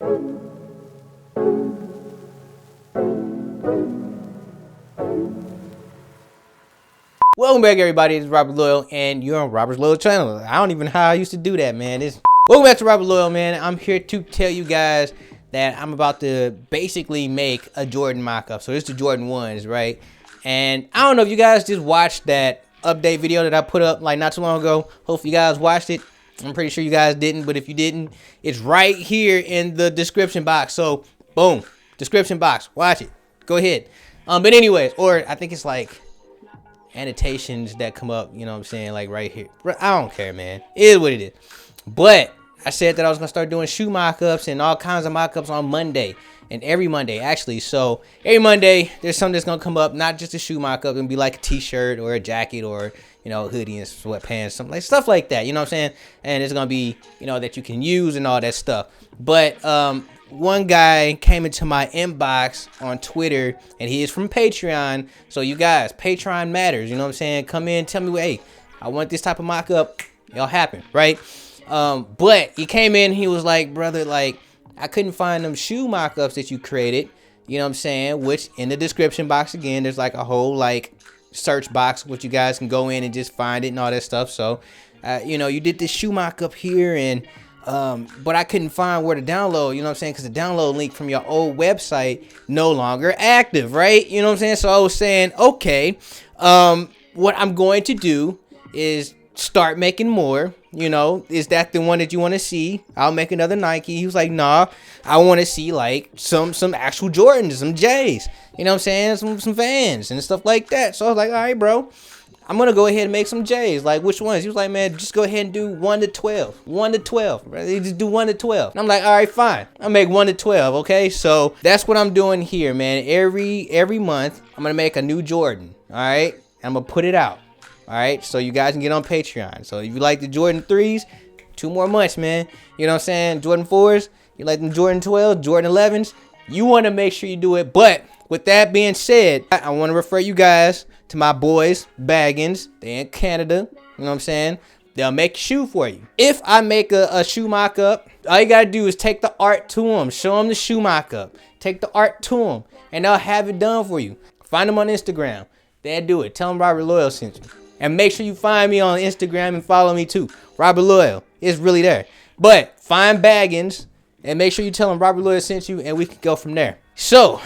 Welcome back, everybody. It's Robert Loyal, and you're on Robert's Loyal channel. I don't even know how I used to do that, man. Welcome back to Robert Loyal, man. I'm here to tell you guys that I'm about to basically make a Jordan mock-up. So this is the Jordan 1s, right? And I don't know if you guys just watched that update video that I put up like not too long ago. Hopefully you guys watched it. I'm pretty sure you guys didn't, but if you didn't, it's right here in the description box. So boom, description box, watch it, go ahead. But anyways, or I think it's like annotations that come up, you know what I'm saying, like right here. I don't care, man. It is what it is. But I said that I was gonna start doing shoe mock-ups and all kinds of mock-ups on Monday, and every Monday actually. So every Monday there's something that's gonna come up, not just a shoe mock-up, and be like a t-shirt or a jacket or, you know, hoodie and sweatpants, something like stuff like that, you know what I'm saying? And it's gonna be, you know, that you can use and all that stuff. But one guy came into my inbox on Twitter, and he is from Patreon. So you guys, Patreon matters, you know what I'm saying? Come in, tell me, hey, I want this type of mock-up. It'll happen, right? But he came in, he was like, brother, like, I couldn't find them shoe mock-ups that you created, you know what I'm saying? Which in the description box, again, there's like a whole like search box which you guys can go in and just find it and all that stuff. So you know, you did this shoe mock-up here, and but I couldn't find where to download, you know what I'm saying, because the download link from your old website no longer active, right? You know what I'm saying? So I was saying, okay, what I'm going to do is start making more. You know, is that the one that you want to see? I'll make another Nike. He was like, nah, I want to see like some actual Jordans, some J's, you know what I'm saying, some Vans and stuff like that. So I was like, all right, bro, I'm gonna go ahead and make some J's. Like, which ones? He was like, man, just go ahead and do 1 to 12. 1 to 12. Right? You just do 1 to 12. And I'm like, all right, fine. I'll make 1 to 12. Okay, so that's what I'm doing here, man. Every month, I'm gonna make a new Jordan. All right, and I'm gonna put it out. All right, so you guys can get on Patreon. So if you like the Jordan 3s, 2 more months, man. You know what I'm saying? Jordan 4s, you like them Jordan 12s, Jordan 11s. You want to make sure you do it. But with that being said, I want to refer you guys to my boys, Baggins. They're in Canada. You know what I'm saying? They'll make a shoe for you. If I make a shoe mock-up, all you got to do is take the art to them. Show them the shoe mock-up. Take the art to them, and they'll have it done for you. Find them on Instagram. They'll do it. Tell them Robert Loyal sent you. And make sure you find me on Instagram and follow me too. Robert Loyal. It's really there. But find Baggins and make sure you tell them Robert Loyal sent you, and we can go from there. So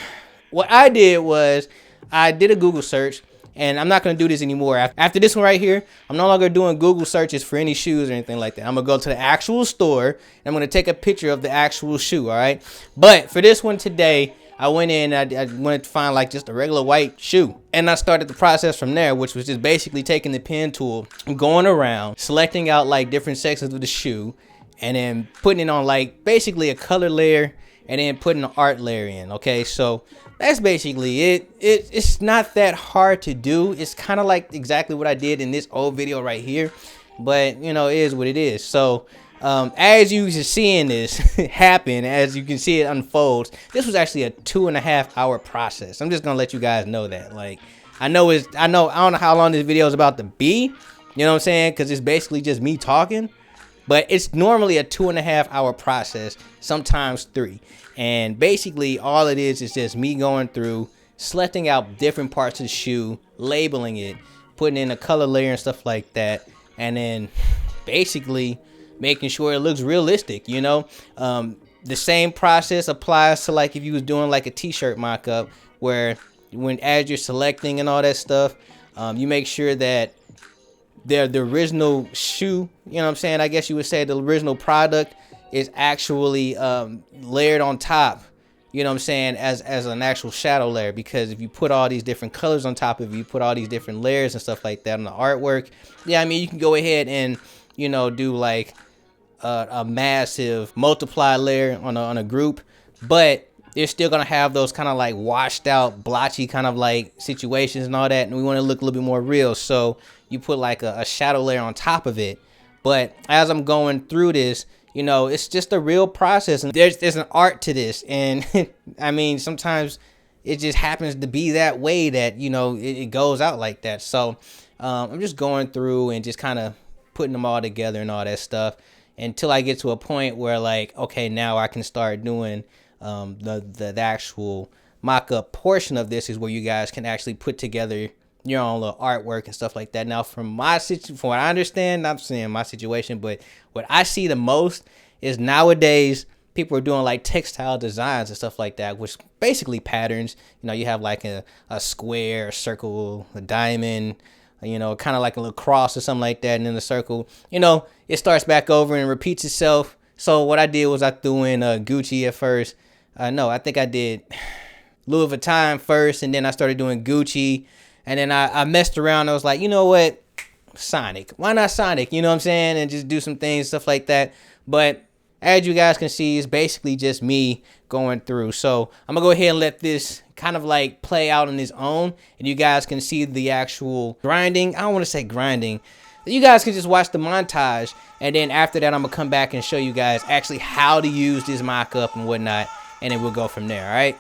what I did was I did a Google search, and I'm not going to do this anymore. After this one right here, I'm no longer doing Google searches for any shoes or anything like that. I'm going to go to the actual store, and I'm going to take a picture of the actual shoe, all right? But for this one today, I went in and I wanted to find like just a regular white shoe. And I started the process from there, which was just basically taking the pen tool and going around, selecting out like different sections of the shoe, and then putting it on like basically a color layer, and then putting an art layer in. Okay, so that's basically it. It's not that hard to do. It's kind of like exactly what I did in this old video right here. But, you know, it is what it is. So as you are seeing this happen, as you can see it unfolds, this was actually a 2.5 hour process. I'm just gonna let you guys know that. Like, I don't know how long this video is about to be, you know what I'm saying, because it's basically just me talking, but it's normally a 2.5 hour process, sometimes 3. And basically all it is just me going through, selecting out different parts of the shoe, labeling it, putting in a color layer and stuff like that, and then basically making sure it looks realistic, you know. The same process applies to like if you was doing like a t-shirt mock-up, where as you're selecting and all that stuff, you make sure that the original shoe, you know what I'm saying, I guess you would say the original product is actually layered on top, you know what I'm saying, as an actual shadow layer. Because if you put all these different colors on top of it, you put all these different layers and stuff like that on the artwork, yeah, I mean, you can go ahead and, you know, do like a massive multiply layer on a group, but they're still gonna have those kind of like washed out, blotchy kind of like situations and all that, and we want to look a little bit more real. So you put like a shadow layer on top of it. But as I'm going through this, you know, it's just a real process, and there's an art to this. And I mean, sometimes it just happens to be that way that, you know, it goes out like that. So I'm just going through and just kind of putting them all together and all that stuff. until I get to a point where like, okay, now I can start doing the actual mock-up portion of this, is where you guys can actually put together your own little artwork and stuff like that. Now, from what I understand, not saying my situation, but what I see the most is nowadays people are doing like textile designs and stuff like that, which basically patterns. You know, you have like a square, a circle, a diamond, you know, kind of like a little cross or something like that, and then the circle, you know, it starts back over and repeats itself. So what I did was I threw in Gucci at first. No, I think I did Louis Vuitton first, and then I started doing Gucci, and then I messed around. I was like, you know what, Sonic, why not Sonic? You know what I'm saying? And just do some things, stuff like that. But as you guys can see, it's basically just me going through. So I'm gonna go ahead and let this kind of like play out on its own, and you guys can see the actual grinding. I don't want to say grinding. You guys can just watch the montage, and then after that, I'm gonna come back and show you guys actually how to use this mock-up and whatnot, and then we'll go from there. All right.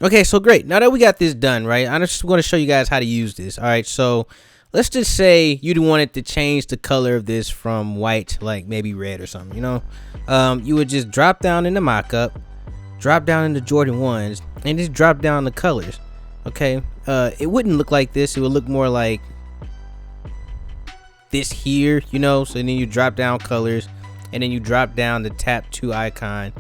Okay, so great. Now that we got this done, right, I'm just going to show you guys how to use this. All right, so let's just say you wanted to change the color of this from white to like maybe red or something, you know. You would just drop down in the mockup, drop down in the Jordan 1s, and just drop down the colors. Okay, it wouldn't look like this. It would look more like this here, you know. So then you drop down colors, and then you drop down the tap 2 icon,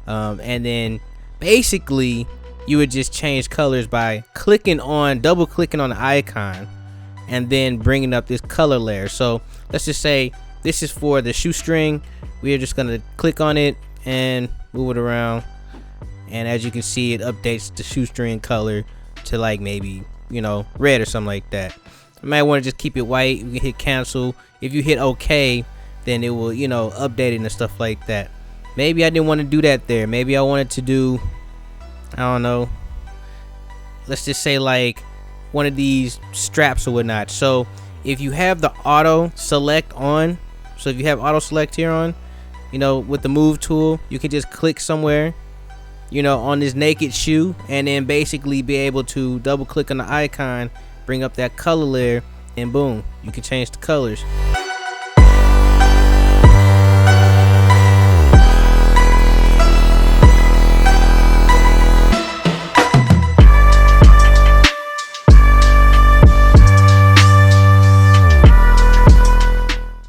and then basically you would just change colors by double clicking on the icon and then bringing up this color layer. So let's just say this is for the shoestring. We are just gonna click on it and move it around, and as you can see, it updates the shoestring color to like maybe, you know, red or something like that. You might want to just keep it white. You can hit cancel. If you hit OK, then it will, you know, update it and stuff like that. Maybe I didn't want to do that there. Maybe I wanted to do, I don't know, let's just say like one of these straps or whatnot. So if you have the auto select on, so if you have auto select here on, you know, with the move tool, you can just click somewhere, you know, on this naked shoe, and then basically be able to double click on the icon, bring up that color layer, and boom, you can change the colors.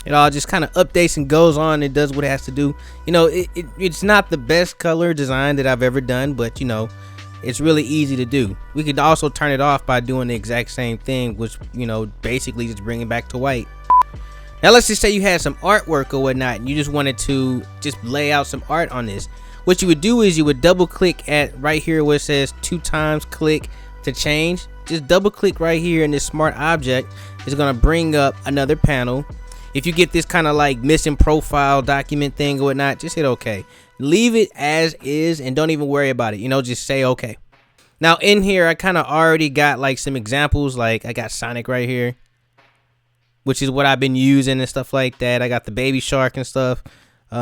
It all just kind of updates and goes on. It does what it has to do. You know, it's not the best color design that I've ever done, but you know, it's really easy to do. We could also turn it off by doing the exact same thing, which, you know, basically just bring it back to white. Now let's just say you had some artwork or whatnot, and you just wanted to just lay out some art on this. What you would do is you would double click at right here where it says 2 times click to change. Just double click right here, and this smart object is going to bring up another panel. If you get this kind of like missing profile document thing or whatnot, just hit OK. Leave it as is and don't even worry about it. You know, just say OK. Now in here, I kind of already got like some examples. Like I got Sonic right here, which is what I've been using and stuff like that. I got the Baby Shark and stuff, the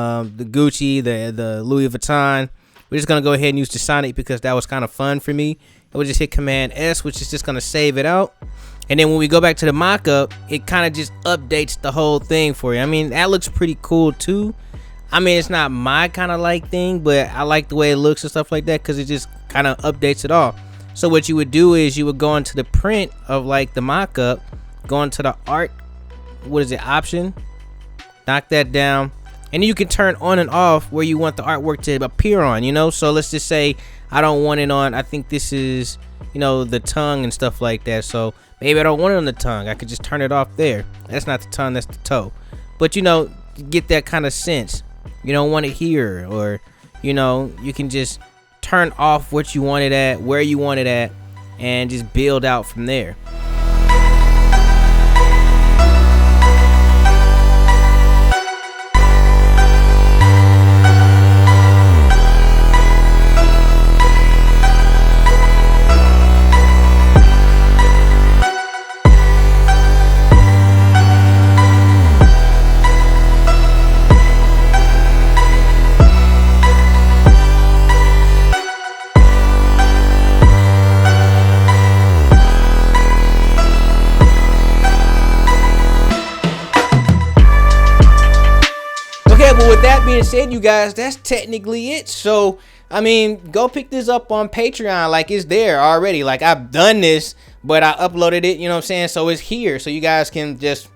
Gucci, the Louis Vuitton. We're just going to go ahead and use the Sonic because that was kind of fun for me. And we'll just hit Command S, which is just going to save it out. And then when we go back to the mockup, it kind of just updates the whole thing for you. I mean, that looks pretty cool too. I mean, it's not my kind of like thing, but I like the way it looks and stuff like that because it just kind of updates it all. So what you would do is you would go into the print of like the mockup, go into the art, what is it, option, knock that down, and then you can turn on and off where you want the artwork to appear on, you know. So let's just say I don't want it on, I think this is, you know, the tongue and stuff like that. So maybe I don't want it on the tongue. I could just turn it off there. That's not the tongue, that's the toe. But you know, you get that kind of sense. You don't want it here, or you know, you can just turn off what you want it at, where you want it at, and just build out from there. But with that being said, you guys, that's technically it. So I mean, go pick this up on Patreon. Like, it's there already. Like, I've done this, but I uploaded it, you know what I'm saying? So it's here, so you guys can just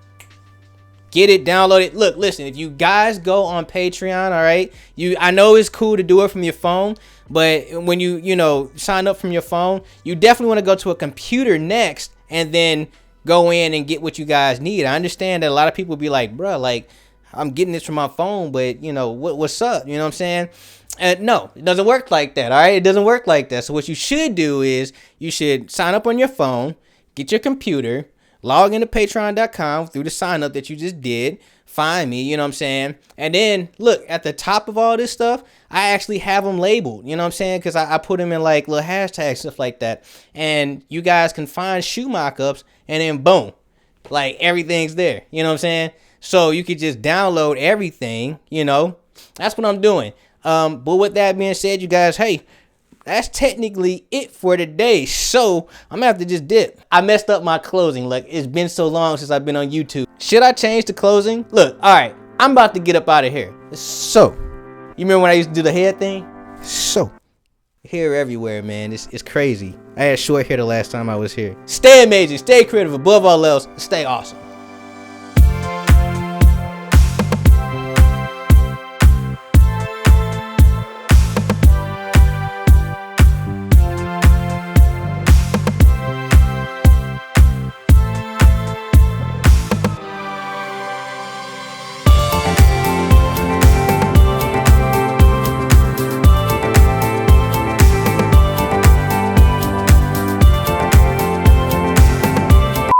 get it, download it. Look, listen, if you guys go on Patreon, all right, I know it's cool to do it from your phone, but when you know, sign up from your phone, you definitely want to go to a computer next and then go in and get what you guys need. I understand that a lot of people be like, bro, like, I'm getting this from my phone, but you know, what's up? You know what I'm saying? No, it doesn't work like that. All right, it doesn't work like that. So what you should do is you should sign up on your phone, get your computer, log into patreon.com through the sign up that you just did, find me, you know what I'm saying? And then look at the top of all this stuff, I actually have them labeled, you know what I'm saying? Because I put them in like little hashtags, stuff like that. And you guys can find shoe mockups, and then boom, like everything's there, you know what I'm saying? So you could just download everything, you know. That's what I'm doing. But with that being said, you guys, hey, that's technically it for today. So I'm gonna have to just dip. I messed up my closing. Like, it's been so long since I've been on YouTube. Should I change the closing? Look, all right, I'm about to get up out of here. So, you remember when I used to do the head thing? So, hair everywhere, man. It's crazy. I had short hair the last time I was here. Stay amazing, stay creative, above all else, stay awesome.